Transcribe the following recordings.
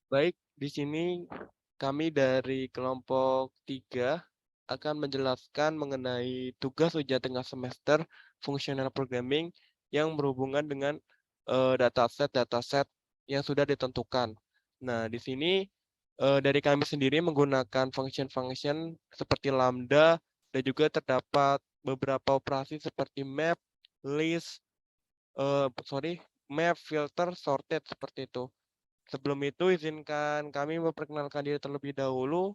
Baik, di sini kami dari kelompok 3 akan menjelaskan mengenai tugas ujian tengah semester Functional Programming yang berhubungan dengan dataset-dataset yang sudah ditentukan. Nah, di sini dari kami sendiri menggunakan function-function seperti lambda dan juga terdapat beberapa operasi seperti map, list, map, filter, sorted seperti itu. Sebelum itu, izinkan kami memperkenalkan diri terlebih dahulu,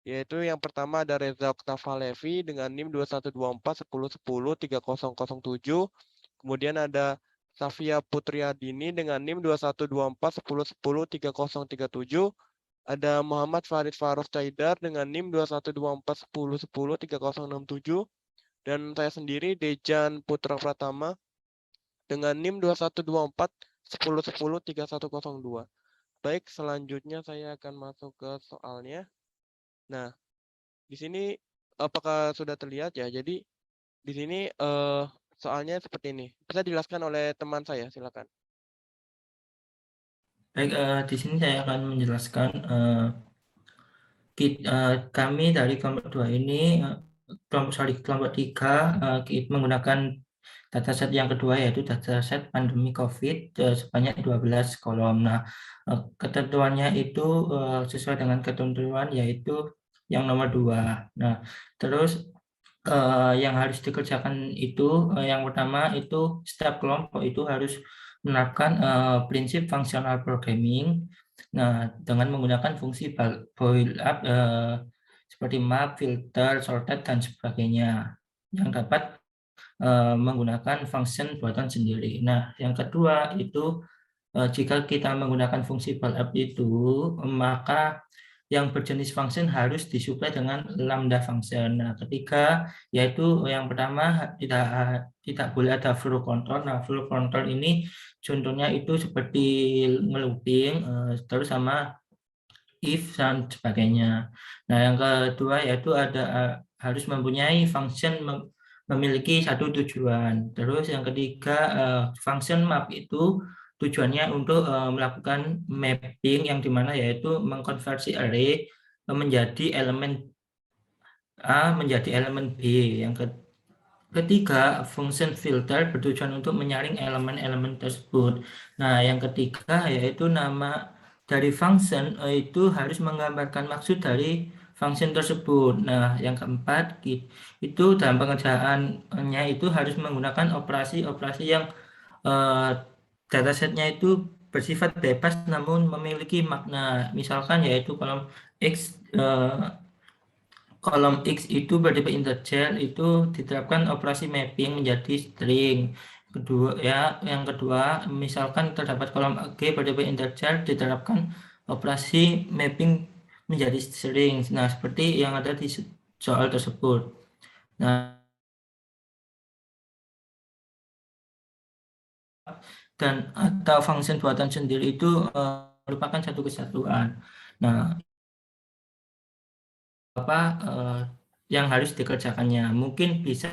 yaitu yang pertama ada Reza Oktavalevi dengan NIM 212410103007. Kemudian ada Safia Putriadini dengan NIM 212410103037. Ada Muhammad Farid Farouk Caidar dengan NIM 212410103067. Dan saya sendiri Dejan Putra Pratama dengan NIM 212410103102. Baik, selanjutnya saya akan masuk ke soalnya. Nah, di sini apakah sudah terlihat ya? Jadi di sini soalnya seperti ini. Bisa dijelaskan oleh teman saya, silakan. Baik, di sini saya akan menjelaskan kami dari kelompok 2 ini, kelompok 3 menggunakan dataset yang kedua yaitu dataset pandemi COVID sebanyak 12 kolom. Nah, ketentuannya itu sesuai dengan ketentuan yaitu yang nomor 2. Nah, terus yang harus dikerjakan itu yang pertama itu setiap kelompok itu harus menerapkan prinsip functional programming. Nah, dengan menggunakan fungsi boil up seperti map, filter, sorted dan sebagainya yang dapat menggunakan function buatan sendiri. Nah, yang kedua itu jika kita menggunakan fungsi boil up itu, maka yang berjenis function harus disuplai dengan lambda function. Nah, ketiga yaitu yang pertama tidak boleh ada flow control. Nah, flow control ini contohnya itu seperti ngelooping terus sama if dan sebagainya. Nah, yang kedua yaitu harus mempunyai function memiliki satu tujuan. Terus yang ketiga function map itu tujuannya untuk melakukan mapping yang dimana yaitu mengkonversi array menjadi elemen A menjadi elemen B. Yang ketiga, function filter bertujuan untuk menyaring elemen-elemen tersebut. Nah, yang ketiga yaitu nama dari function itu harus menggambarkan maksud dari function tersebut. Nah, yang keempat itu dalam pengerjaannya itu harus menggunakan operasi-operasi yang datasetnya itu bersifat bebas namun memiliki makna. Misalkan yaitu kolom X itu bertipe integer itu diterapkan operasi mapping menjadi string. Yang kedua, misalkan terdapat kolom G bertipe integer diterapkan operasi mapping menjadi string. Nah, seperti yang ada di soal tersebut. Nah, dan atau function buatan sendiri itu merupakan satu kesatuan. Nah, apa yang harus dikerjakannya? Mungkin bisa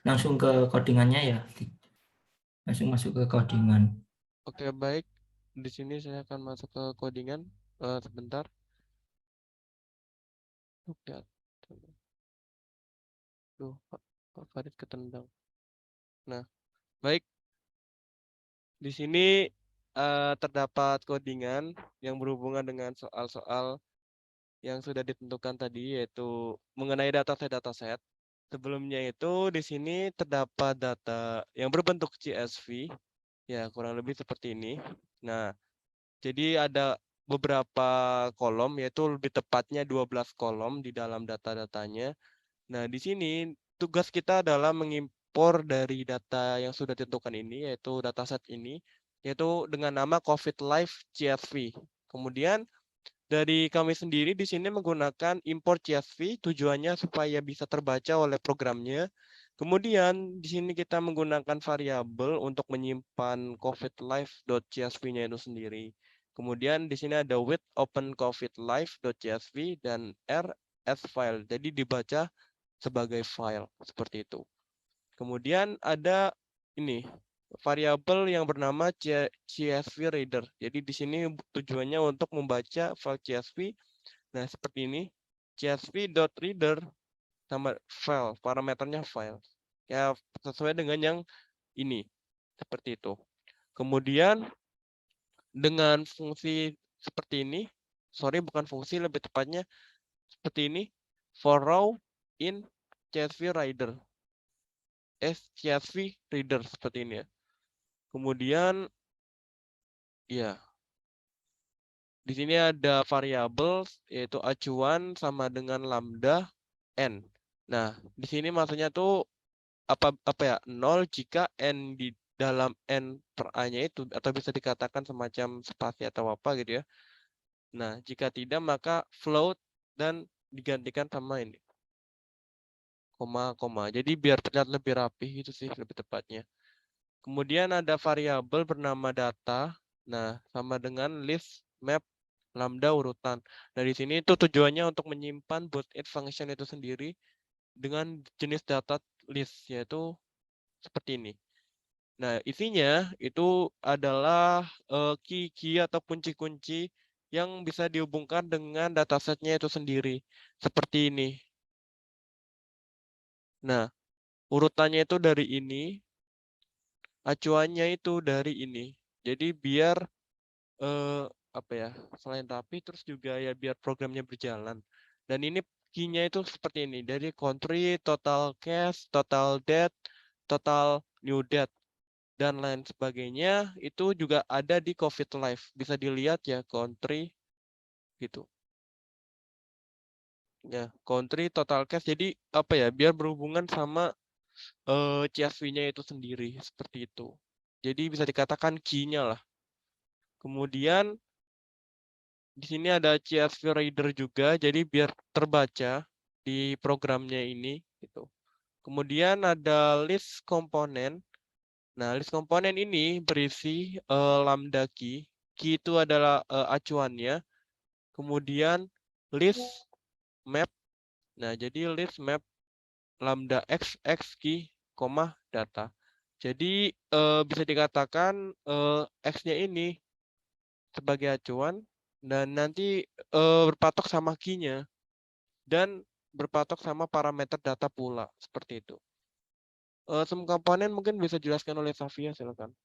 langsung ke codingannya ya. Langsung masuk ke codingan. Oke, baik. Di sini saya akan masuk ke codingan. Sebentar. Oke. Duh, Pak Farid ketendang. Nah, baik. Di sini terdapat codingan yang berhubungan dengan soal-soal yang sudah ditentukan tadi, yaitu mengenai dataset-dataset. Sebelumnya itu di sini terdapat data yang berbentuk CSV, ya kurang lebih seperti ini. Nah, jadi ada beberapa kolom, yaitu lebih tepatnya 12 kolom di dalam data-datanya. Nah, di sini tugas kita adalah mengimpor dari data yang sudah ditentukan ini, yaitu dataset ini, yaitu dengan nama COVID Live CSV. Kemudian dari kami sendiri di sini menggunakan import CSV, tujuannya supaya bisa terbaca oleh programnya. Kemudian di sini kita menggunakan variabel untuk menyimpan COVID Live.csv-nya itu sendiri. Kemudian di sini ada with open COVID Live.csv dan r as file. Jadi dibaca sebagai file seperti itu. Kemudian ada ini variabel yang bernama CSV reader. Jadi di sini tujuannya untuk membaca file CSV. Nah, seperti ini. CSV.reader sama file, parameternya file. Ya, sesuai dengan yang ini. Seperti itu. Kemudian dengan fungsi seperti ini, sorry bukan fungsi, lebih tepatnya seperti ini, for row in CSV reader. CSV reader seperti ini ya. Kemudian ya, di sini ada variabel yaitu acuan sama dengan lambda n. Nah, di sini maksudnya tuh apa ya? 0 jika n di dalam n per a-nya itu atau bisa dikatakan semacam spasi atau apa gitu ya. Nah, jika tidak maka float dan digantikan sama ini. Koma. Jadi biar terlihat lebih rapi itu sih lebih tepatnya. Kemudian ada variabel bernama data. Nah, sama dengan list, map, lambda urutan. Nah, di sini itu tujuannya untuk menyimpan built-in function itu sendiri dengan jenis data list, yaitu seperti ini. Nah, isinya itu adalah key atau kunci-kunci yang bisa dihubungkan dengan datasetnya itu sendiri. Seperti ini. Nah, urutannya itu dari ini, acuannya itu dari ini. Jadi biar apa ya, selain rapi terus juga ya biar programnya berjalan. Dan ini key-nya itu seperti ini, dari country, total cash, total debt, total new debt, dan lain sebagainya itu juga ada di COVID Life. Bisa dilihat ya country gitu. Ya, country, total cash. Jadi apa ya, biar berhubungan sama CSV-nya itu sendiri seperti itu. Jadi bisa dikatakan key-nya lah. Kemudian di sini ada CSV reader juga, jadi biar terbaca di programnya ini gitu. Kemudian ada list komponen. Nah, list komponen ini berisi lambda key. Key itu adalah acuannya. Kemudian list map. Nah, jadi list map lambda x key, data. Jadi bisa dikatakan x-nya ini sebagai acuan dan nanti berpatok sama key-nya dan berpatok sama parameter data pula seperti itu. Semua komponen mungkin bisa dijelaskan oleh Safia, silakan.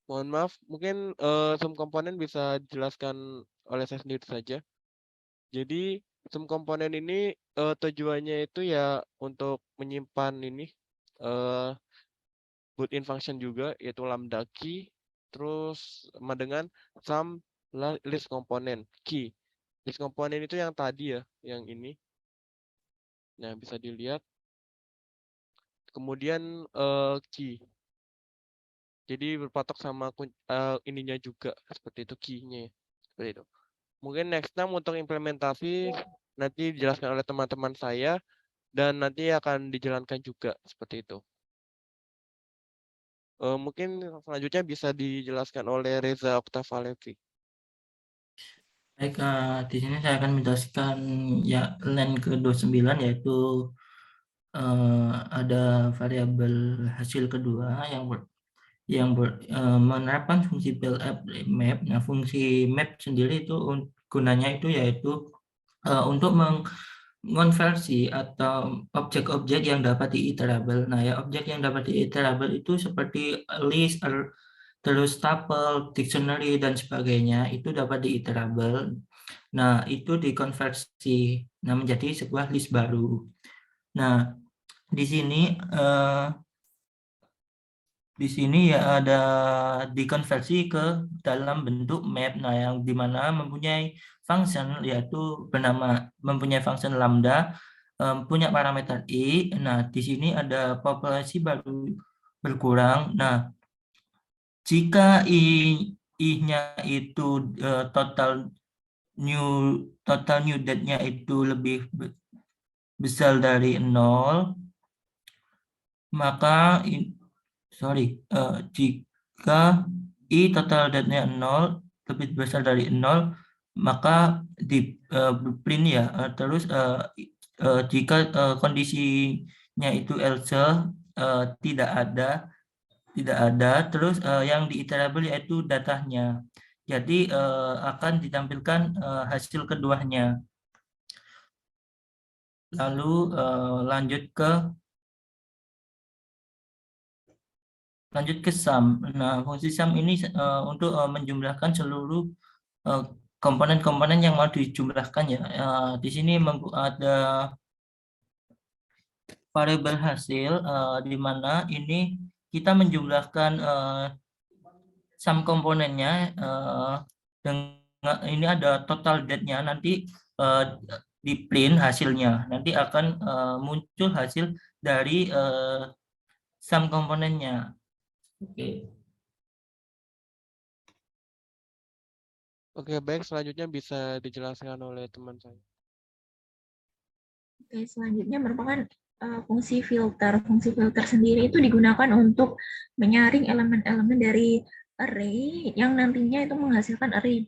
Mohon maaf, mungkin semua komponen bisa dijelaskan oleh saya sendiri saja. Jadi semua komponen ini tujuannya itu ya untuk menyimpan ini built-in function juga yaitu lambda key terus sama dengan sum list komponen key. List komponen itu yang tadi ya, yang ini. Nah, bisa dilihat. Kemudian key. Jadi berpatok sama ininya juga seperti itu key-nya ya. Seperti itu. Mungkin next time untuk implementasi nanti dijelaskan oleh teman-teman saya dan nanti akan dijalankan juga seperti itu. Mungkin selanjutnya bisa dijelaskan oleh Reza Oktavalevi. Baik, di sini saya akan menjelaskan ya line ke-29 yaitu ada variabel hasil kedua yang menerapkan fungsi build-up map. Nah, fungsi map sendiri itu gunanya itu yaitu untuk mengonversi atau objek-objek yang dapat diiterable. Nah, ya objek yang dapat diiterable itu seperti list, terus tuple, dictionary dan sebagainya itu dapat diiterable. Nah, itu dikonversi menjadi sebuah list baru. Nah, di sini ya ada dikonversi ke dalam bentuk map. Nah, yang dimana mempunyai function yaitu mempunyai function lambda, punya parameter i. Nah, di sini ada populasi baru berkurang. Nah, jika i-nya itu total new date-nya itu lebih besar dari 0, maka jika i total date-nya 0 lebih besar dari 0, maka di print ya. Terus jika kondisinya itu else tidak ada, terus yang diiterable yaitu datanya. Jadi akan ditampilkan hasil keduanya. Lalu lanjut ke sum. Nah, fungsi sum ini untuk menjumlahkan seluruh komponen-komponen yang mau dijumlahkan ya. Di sini ada variabel hasil di mana ini kita menjumlahkan sum komponennya dengan ini ada total date-nya, nanti di print hasilnya. Nanti akan muncul hasil dari sum komponennya. Oke. Oke, baik. Selanjutnya bisa dijelaskan oleh teman saya. Oke, selanjutnya merupakan fungsi filter. Fungsi filter sendiri itu digunakan untuk menyaring elemen-elemen dari array yang nantinya itu menghasilkan array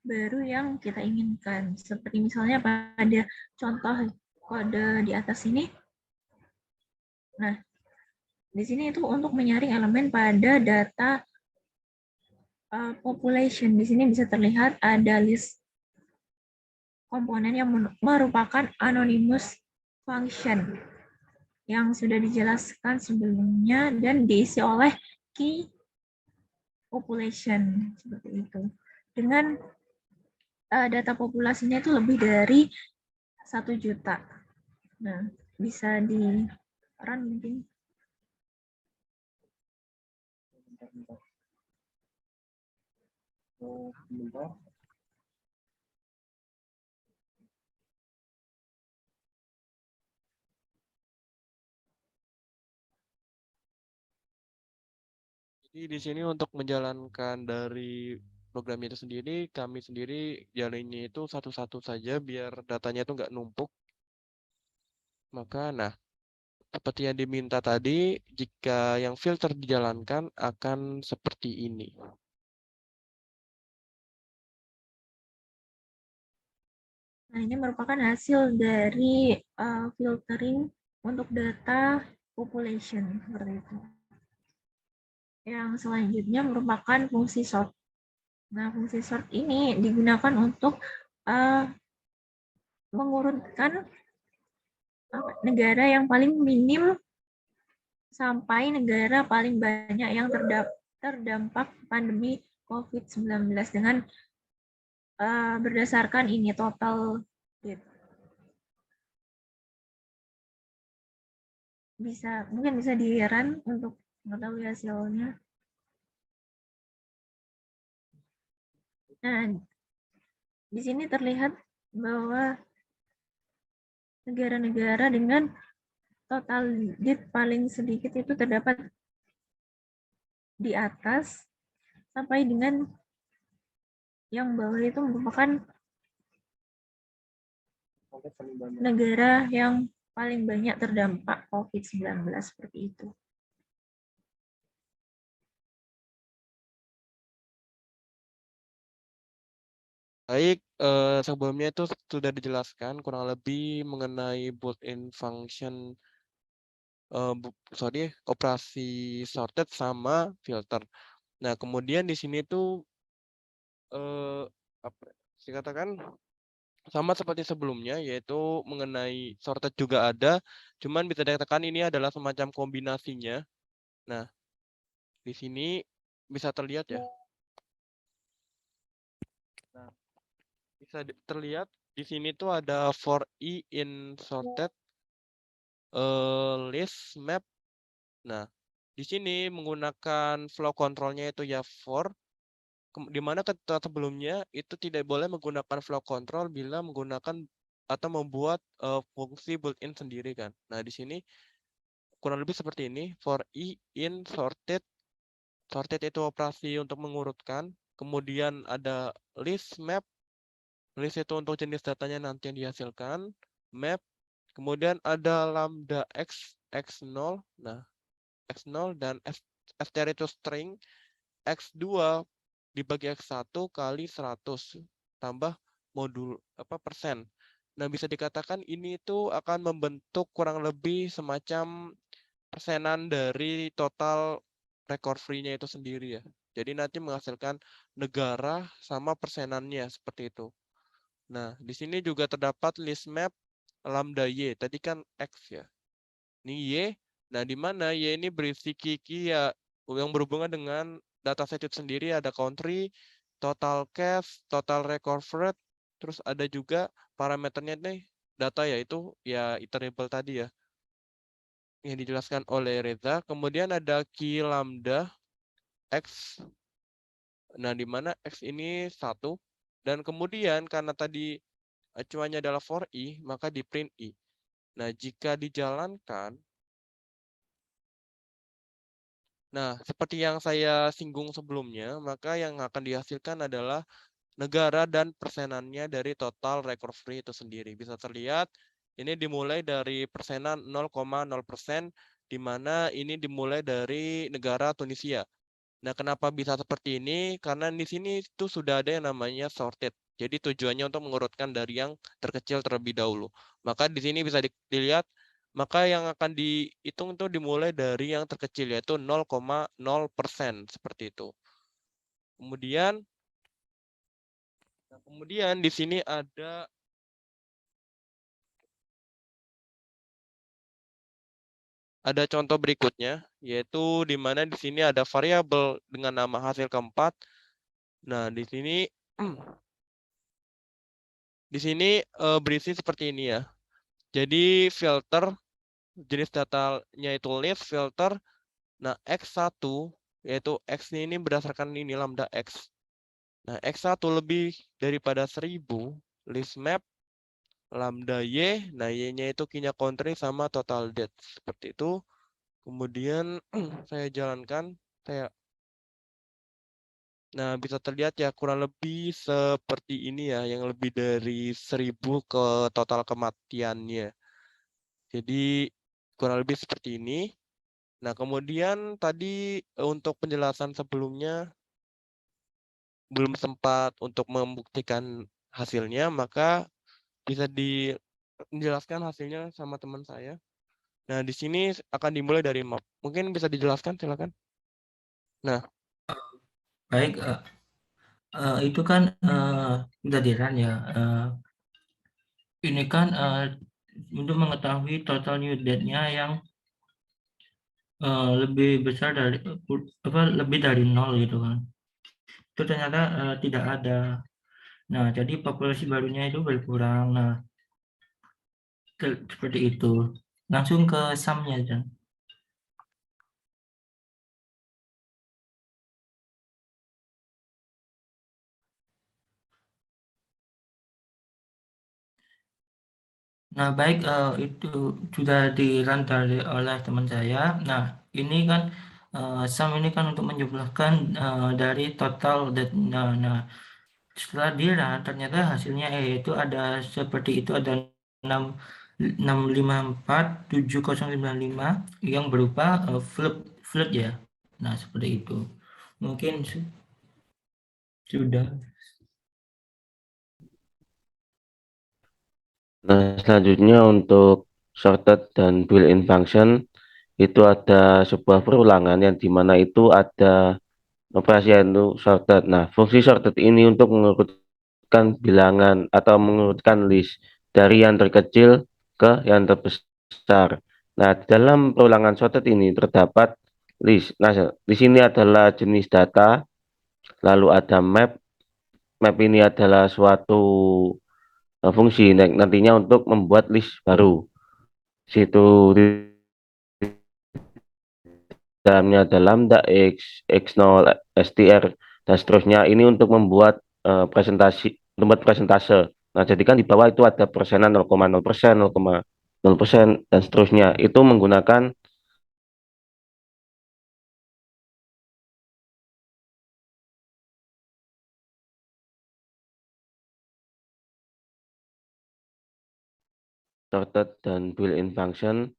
baru yang kita inginkan. Seperti misalnya pada contoh kode di atas ini. Nah, di sini itu untuk menyaring elemen pada data population. Di sini bisa terlihat ada list komponen yang merupakan anonymous function yang sudah dijelaskan sebelumnya dan diisi oleh key population seperti itu. Dengan data populasinya itu lebih dari 1 juta. Nah, bisa di run mungkin. Jadi di sini untuk menjalankan dari program itu sendiri, kami sendiri jalannya itu satu-satu saja biar datanya itu nggak numpuk. Maka, nah, seperti yang diminta tadi, jika yang filter dijalankan akan seperti ini. Nah, ini merupakan hasil dari filtering untuk data population seperti itu. Yang selanjutnya merupakan fungsi sort. Nah, fungsi sort ini digunakan untuk mengurutkan negara yang paling minim sampai negara paling banyak yang terdampak pandemi COVID-19 dengan berdasarkan ini total date. Mungkin bisa di-run untuk mengetahui hasilnya. Nah, di sini terlihat bahwa negara-negara dengan total date paling sedikit itu terdapat di atas sampai dengan yang bawah itu merupakan negara yang paling banyak terdampak COVID-19 seperti itu. Baik, sebelumnya itu sudah dijelaskan kurang lebih mengenai built-in function, operasi sorted sama filter. Nah, kemudian di sini tuh dikatakan sama seperti sebelumnya, yaitu mengenai sorted juga ada, cuman bisa dikatakan ini adalah semacam kombinasinya. Nah, di sini bisa terlihat ya. Nah, bisa terlihat di sini tuh ada for i in sorted list map. Nah, di sini menggunakan flow controlnya itu ya for, di mana ketika sebelumnya itu tidak boleh menggunakan flow control bila menggunakan atau membuat fungsi built-in sendiri kan. Nah, di sini kurang lebih seperti ini, for i in sorted. Sorted itu operasi untuk mengurutkan, kemudian ada list map. List itu untuk jenis datanya nanti yang dihasilkan, map, kemudian ada lambda x0. Nah, x0 dan str itu string, x2 dibagi x1 kali 100. tambah modul persen. Nah, bisa dikatakan ini itu akan membentuk kurang lebih semacam persenan dari total record free-nya itu sendiri ya. Jadi nanti menghasilkan negara sama persenannya seperti itu. Nah, di sini juga terdapat list map lambda Y. Tadi kan X ya. Ini Y. Nah, di mana Y ini berisi key ya yang berhubungan dengan dataset itu sendiri, ada country, total cache, total record rate, terus ada juga parameternya nih data yaitu ya iterable tadi ya yang dijelaskan oleh Reza. Kemudian ada key lambda X. Nah, di mana X ini 1. Dan kemudian karena tadi acuannya adalah for I, maka di print I. Nah, jika dijalankan, nah seperti yang saya singgung sebelumnya, maka yang akan dihasilkan adalah negara dan persenannya dari total record free itu sendiri. Bisa terlihat ini dimulai dari persenan 0,0%, di mana ini dimulai dari negara Tunisia. Nah, kenapa bisa seperti ini? Karena di sini itu sudah ada yang namanya sorted. Jadi tujuannya untuk mengurutkan dari yang terkecil terlebih dahulu. Maka di sini bisa dilihat, maka yang akan dihitung itu dimulai dari yang terkecil, yaitu 0,0% seperti itu. Kemudian di sini ada contoh berikutnya, yaitu di mana di sini ada variabel dengan nama hasil keempat. Nah, di sini berisi seperti ini ya. Jadi filter jenis datanya itu list filter. Nah, X1 yaitu X ini berdasarkan ini lambda X. Nah, X1 lebih daripada 1000 list map lambda Y. Nah, Y-nya itu key-nya country sama total date. Seperti itu. Kemudian saya jalankan Nah, bisa terlihat ya kurang lebih seperti ini ya, yang lebih dari 1000 ke total kematiannya. Jadi kurang lebih seperti ini. Nah, kemudian tadi untuk penjelasan sebelumnya belum sempat untuk membuktikan hasilnya, maka bisa dijelaskan hasilnya sama teman saya. Nah, di sini akan dimulai dari map. Mungkin bisa dijelaskan, silakan. Nah, Baik, itu kan tadi Ran ya. Ini kan untuk mengetahui total new date-nya yang lebih besar dari lebih dari 0 gitu kan. Itu ternyata tidak ada. Nah, jadi populasi barunya itu berkurang. Nah, seperti itu. Langsung ke sum-nya, Jan. Nah, baik, itu sudah di-run oleh teman saya. Nah, ini kan sum ini kan untuk menjumlahkan dari total date. Nah, setelah di-run ternyata hasilnya yaitu ada seperti itu, ada 6547095 yang berupa float ya. Nah, seperti itu. Mungkin sudah. Nah, selanjutnya untuk sorted dan built-in function itu ada sebuah perulangan yang dimana itu ada operasi yaitu sorted. Nah, fungsi sorted ini untuk mengurutkan bilangan atau mengurutkan list dari yang terkecil ke yang terbesar. Nah, dalam perulangan sorted ini terdapat list. Nah, di sini adalah jenis data, lalu ada map. Map ini adalah suatu fungsi nantinya untuk membuat list baru. Situ di dalamnya ada lambda x, x0, str dan seterusnya. Ini untuk membuat presentase. Nah, jadi kan di bawah itu ada persenan 0,0%, 0,0% dan seterusnya. Itu menggunakan sorted dan built-in function.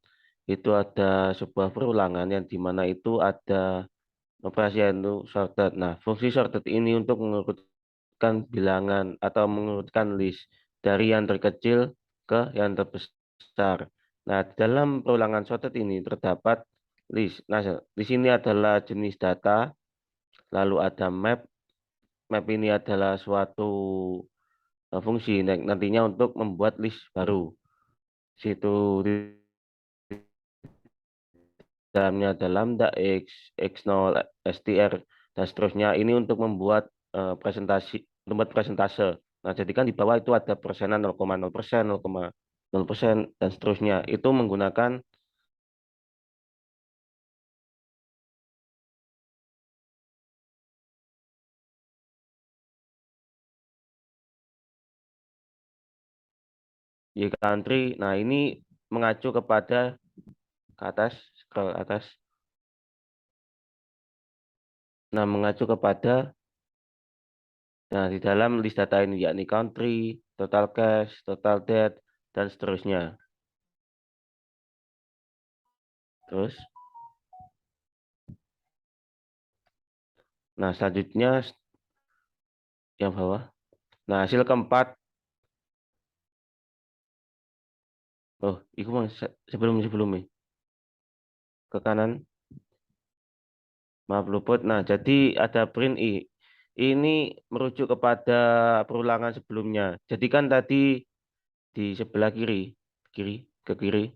Itu ada sebuah perulangan yang dimana itu ada operasi yaitu sorted. Nah, fungsi sorted ini untuk mengurutkan mengurutkan bilangan atau mengurutkan list dari yang terkecil ke yang terbesar. Nah, dalam perulangan sorted ini terdapat list. Nah, di sini adalah jenis data, lalu ada map. Map ini adalah suatu fungsi nantinya untuk membuat list baru. Situ di dalamnya ada lambda x, x0, str, dan seterusnya. Ini untuk membuat presentase. Nah, jadi kan di bawah itu ada persenan 0,0%, 0,0%, dan seterusnya. Itu menggunakan Y country. Nah, ini mengacu kepada ke atas, scroll atas. Nah, mengacu kepada di dalam list data ini yakni country, total cash, total debt, dan seterusnya. Terus, nah selanjutnya yang bawah. Nah, hasil keempat. Oh, itu sebelumnya ke kanan. Maaf luput. Nah, jadi ada print I. Ini merujuk kepada perulangan sebelumnya. Jadi kan tadi di sebelah kiri, ke kiri.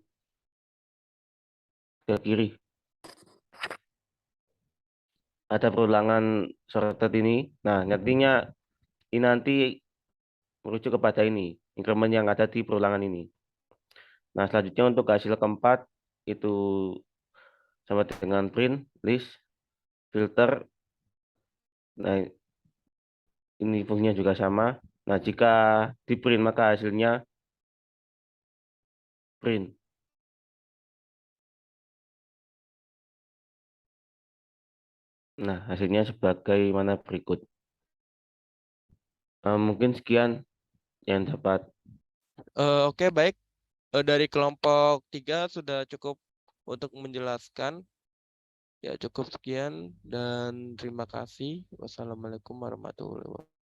Ada perulangan sorted ini. Nah, nantinya ini nanti merujuk kepada ini, increment yang ada di perulangan ini. Nah, selanjutnya untuk hasil keempat itu sama dengan print, list, filter. Nah, ini fungsinya juga sama. Nah, jika di print maka hasilnya print. Nah, hasilnya sebagaimana berikut. Mungkin sekian yang dapat. Oke, baik. Dari kelompok 3 sudah cukup untuk menjelaskan. Ya, cukup sekian dan terima kasih. Wassalamualaikum warahmatullahi wabarakatuh.